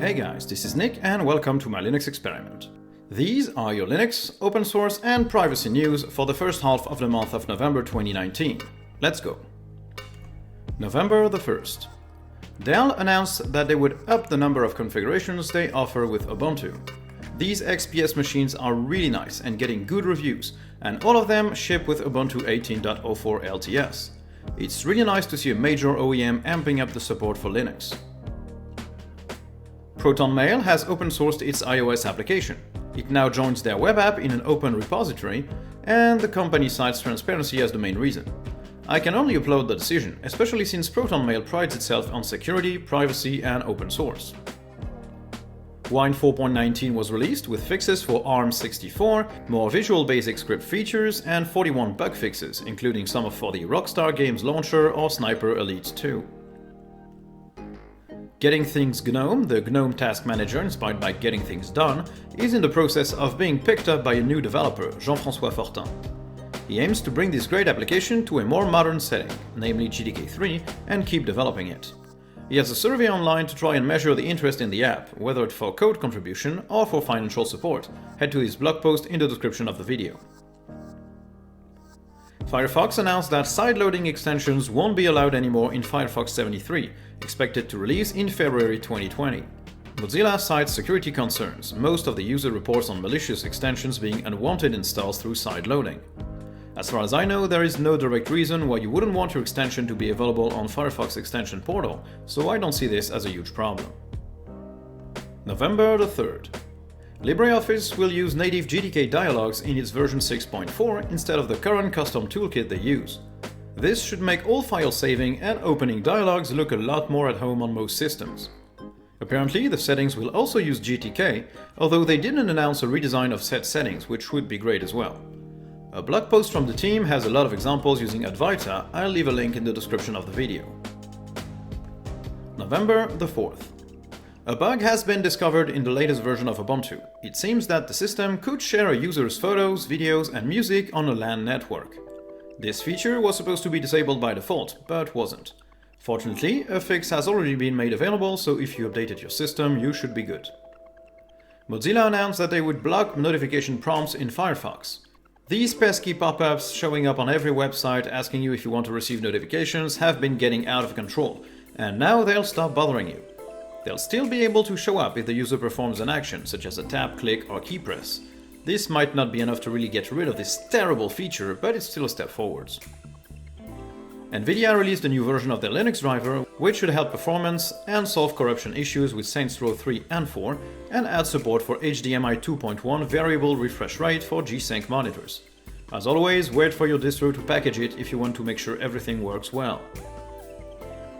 Hey guys, this is Nick and welcome to my Linux experiment. These are your Linux, open source and privacy news for the first half of the month of November 2019. Let's go. November the 1st. Dell announced that they would up the number of configurations they offer with Ubuntu. These XPS machines are really nice and getting good reviews, and all of them ship with Ubuntu 18.04 LTS. It's really nice to see a major OEM amping up the support for Linux. ProtonMail has open-sourced its iOS application. It now joins their web app in an open repository, and the company cites transparency as the main reason. I can only applaud the decision, especially since ProtonMail prides itself on security, privacy, and open source. Wine 4.19 was released with fixes for ARM64, more Visual Basic script features, and 41 bug fixes, including some for the Rockstar Games launcher or Sniper Elite 2. Getting Things GNOME, the GNOME task manager inspired by Getting Things Done, is in the process of being picked up by a new developer, Jean-François Fortin. He aims to bring this great application to a more modern setting, namely GTK 3, and keep developing it. He has a survey online to try and measure the interest in the app, whether it's for code contribution or for financial support. Head to his blog post in the description of the video. Firefox announced that sideloading extensions won't be allowed anymore in Firefox 73, expected to release in February 2020. Mozilla cites security concerns, most of the user reports on malicious extensions being unwanted installs through sideloading. As far as I know, there is no direct reason why you wouldn't want your extension to be available on Firefox Extension Portal, so I don't see this as a huge problem. November the 3rd. LibreOffice will use native GTK dialogs in its version 6.4 instead of the current custom toolkit they use. This should make all file saving and opening dialogs look a lot more at home on most systems. Apparently, the settings will also use GTK, although they didn't announce a redesign of set settings, which would be great as well. A blog post from the team has a lot of examples using Advaita. I'll leave a link in the description of the video. November the 4th. A bug has been discovered in the latest version of Ubuntu. It seems that the system could share a user's photos, videos, and music on a LAN network. This feature was supposed to be disabled by default, but wasn't. Fortunately, a fix has already been made available, so if you updated your system, you should be good. Mozilla announced that they would block notification prompts in Firefox. These pesky pop-ups showing up on every website asking you if you want to receive notifications have been getting out of control, and now they'll stop bothering you. They'll still be able to show up if the user performs an action, such as a tap, click, or key press. This might not be enough to really get rid of this terrible feature, but it's still a step forwards. NVIDIA released a new version of their Linux driver, which should help performance and solve corruption issues with Saints Row 3 and 4, and add support for HDMI 2.1 variable refresh rate for G-Sync monitors. As always, wait for your distro to package it if you want to make sure everything works well.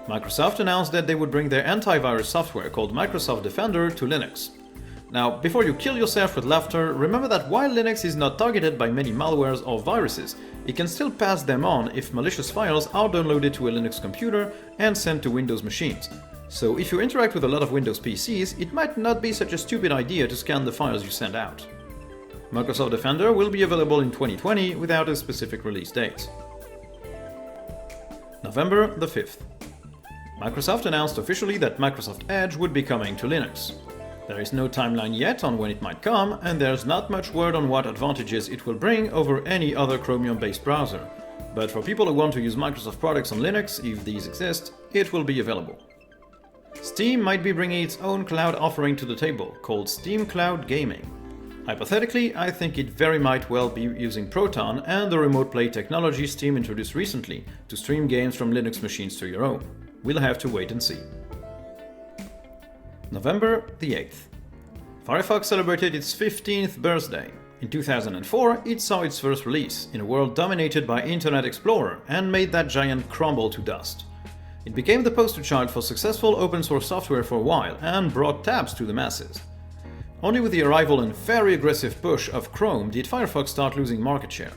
Microsoft announced that they would bring their antivirus software called Microsoft Defender to Linux. Now, before you kill yourself with laughter, remember that while Linux is not targeted by many malwares or viruses, it can still pass them on if malicious files are downloaded to a Linux computer and sent to Windows machines. So if you interact with a lot of Windows PCs, it might not be such a stupid idea to scan the files you send out. Microsoft Defender will be available in 2020 without a specific release date. November the 5th. Microsoft announced officially that Microsoft Edge would be coming to Linux. There is no timeline yet on when it might come, and there's not much word on what advantages it will bring over any other Chromium-based browser. But for people who want to use Microsoft products on Linux, if these exist, it will be available. Steam might be bringing its own cloud offering to the table, called Steam Cloud Gaming. Hypothetically, I think it very might well be using Proton and the remote play technology Steam introduced recently to stream games from Linux machines to your own. We'll have to wait and see. November the 8th. Firefox celebrated its 15th birthday. In 2004, it saw its first release, in a world dominated by Internet Explorer, and made that giant crumble to dust. It became the poster child for successful open source software for a while, and brought tabs to the masses. Only with the arrival and very aggressive push of Chrome did Firefox start losing market share.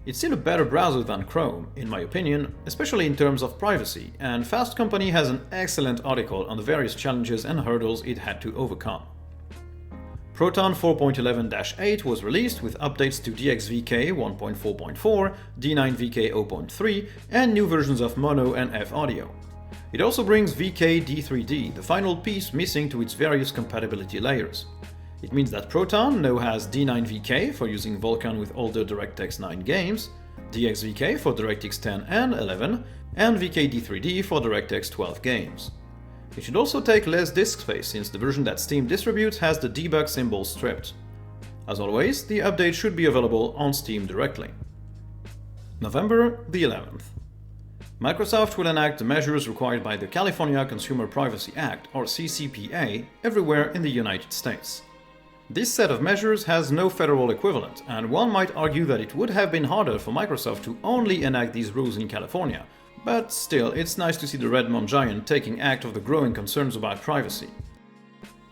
It's still a better browser than Chrome, in my opinion, especially in terms of privacy, and Fast Company has an excellent article on the various challenges and hurdles it had to overcome. Proton 4.11-8 was released with updates to DXVK 1.4.4, D9VK 0.3, and new versions of Mono and F Audio. It also brings VK-D3D, the final piece missing to its various compatibility layers. It means that Proton now has D9VK for using Vulkan with older DirectX 9 games, DXVK for DirectX 10 and 11, and VK-D3D for DirectX 12 games. It should also take less disk space since the version that Steam distributes has the debug symbol stripped. As always, the update should be available on Steam directly. November the 11th. Microsoft will enact the measures required by the California Consumer Privacy Act, or CCPA, everywhere in the United States. This set of measures has no federal equivalent, and one might argue that it would have been harder for Microsoft to only enact these rules in California, but still, it's nice to see the Redmond giant taking act of the growing concerns about privacy.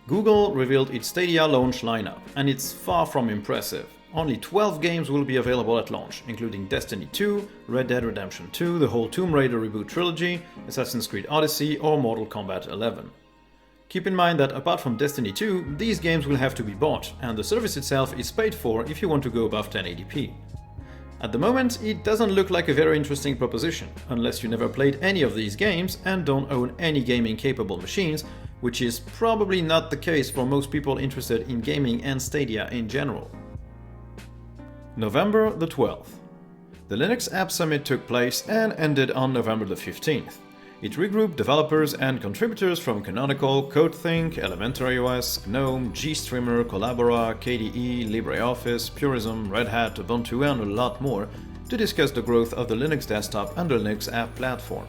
Google revealed its Stadia launch lineup, and it's far from impressive. Only 12 games will be available at launch, including Destiny 2, Red Dead Redemption 2, the whole Tomb Raider reboot trilogy, Assassin's Creed Odyssey, or Mortal Kombat 11. Keep in mind that apart from Destiny 2, these games will have to be bought, and the service itself is paid for if you want to go above 1080p. At the moment, it doesn't look like a very interesting proposition, unless you never played any of these games and don't own any gaming-capable machines, which is probably not the case for most people interested in gaming and Stadia in general. November the 12th. The Linux App Summit took place and ended on November the 15th. It regrouped developers and contributors from Canonical, CodeThink, Elementary OS, GNOME, GStreamer, Collabora, KDE, LibreOffice, Purism, Red Hat, Ubuntu and a lot more to discuss the growth of the Linux desktop and the Linux app platform.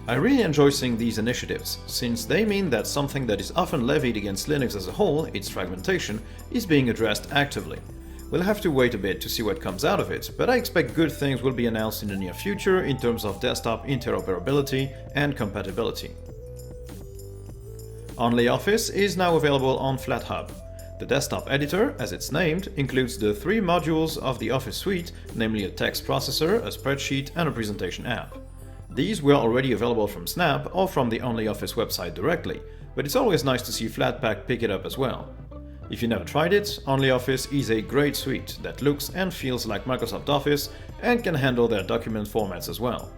I really enjoy seeing these initiatives, since they mean that something that is often levied against Linux as a whole, its fragmentation, is being addressed actively. We'll have to wait a bit to see what comes out of it, but I expect good things will be announced in the near future in terms of desktop interoperability and compatibility. OnlyOffice is now available on FlatHub. The desktop editor, as it's named, includes the 3 modules of the Office suite, namely a text processor, a spreadsheet, and a presentation app. These were already available from Snap or from the OnlyOffice website directly, but it's always nice to see Flatpak pick it up as well. If you never tried it, OnlyOffice is a great suite that looks and feels like Microsoft Office and can handle their document formats as well.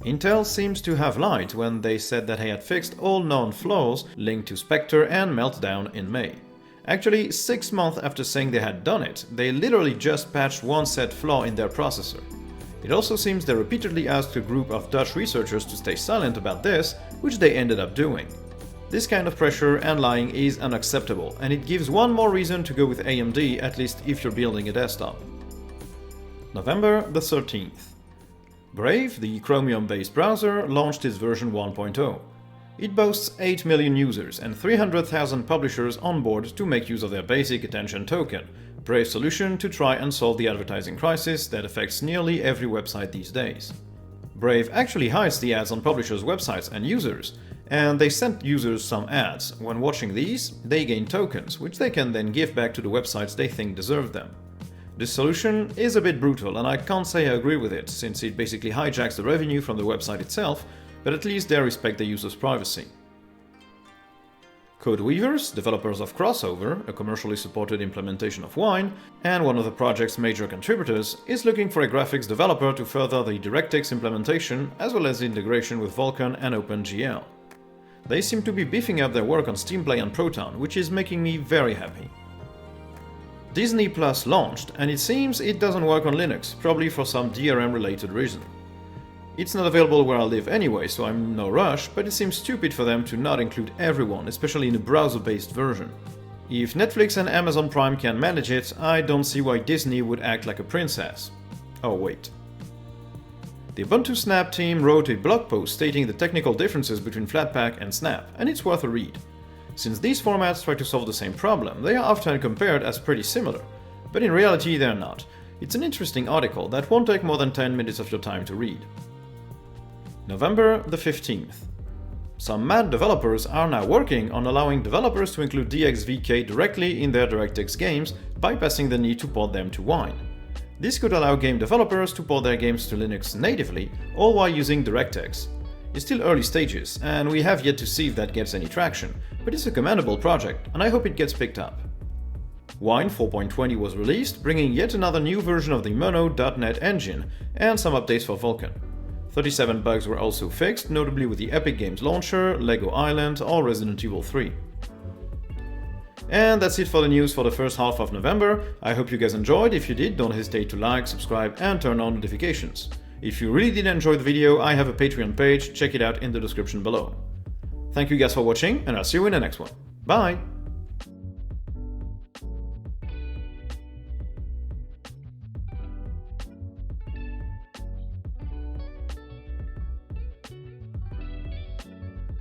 Intel seems to have lied when they said that they had fixed all known flaws linked to Spectre and Meltdown in May. Actually, 6 months after saying they had done it, they literally just patched one said flaw in their processor. It also seems they repeatedly asked a group of Dutch researchers to stay silent about this, which they ended up doing. This kind of pressure and lying is unacceptable, and it gives one more reason to go with AMD, at least if you're building a desktop. November the 13th. Brave, the Chromium-based browser, launched its version 1.0. It boasts 8 million users and 300,000 publishers on board to make use of their basic attention token, Brave's solution to try and solve the advertising crisis that affects nearly every website these days. Brave actually hides the ads on publishers' websites and users, and they sent users some ads. When watching these, they gain tokens, which they can then give back to the websites they think deserve them. This solution is a bit brutal, and I can't say I agree with it, since it basically hijacks the revenue from the website itself, but at least they respect the user's privacy. Codeweavers, developers of Crossover, a commercially supported implementation of Wine, and one of the project's major contributors, is looking for a graphics developer to further the DirectX implementation as well as integration with Vulkan and OpenGL. They seem to be beefing up their work on Steam Play and Proton, which is making me very happy. Disney Plus launched, and it seems it doesn't work on Linux, probably for some DRM-related reason. It's not available where I live anyway, so I'm in no rush, but it seems stupid for them to not include everyone, especially in a browser-based version. If Netflix and Amazon Prime can manage it, I don't see why Disney would act like a princess. Oh wait. The Ubuntu Snap team wrote a blog post stating the technical differences between Flatpak and Snap, and it's worth a read. Since these formats try to solve the same problem, they are often compared as pretty similar, but in reality they're not. It's an interesting article that won't take more than 10 minutes of your time to read. November the 15th. Some mad developers are now working on allowing developers to include DXVK directly in their DirectX games, bypassing the need to port them to Wine. This could allow game developers to port their games to Linux natively, all while using DirectX. It's still early stages, and we have yet to see if that gets any traction, but it's a commendable project, and I hope it gets picked up. Wine 4.20 was released, bringing yet another new version of the Mono.NET engine, and some updates for Vulkan. 37 bugs were also fixed, notably with the Epic Games Launcher, Lego Island or Resident Evil 3. And that's it for the news for the first half of November. I hope you guys enjoyed. If you did, don't hesitate to like, subscribe and turn on notifications. If you really did enjoy the video, I have a Patreon page, check it out in the description below. Thank you guys for watching, and I'll see you in the next one. Bye!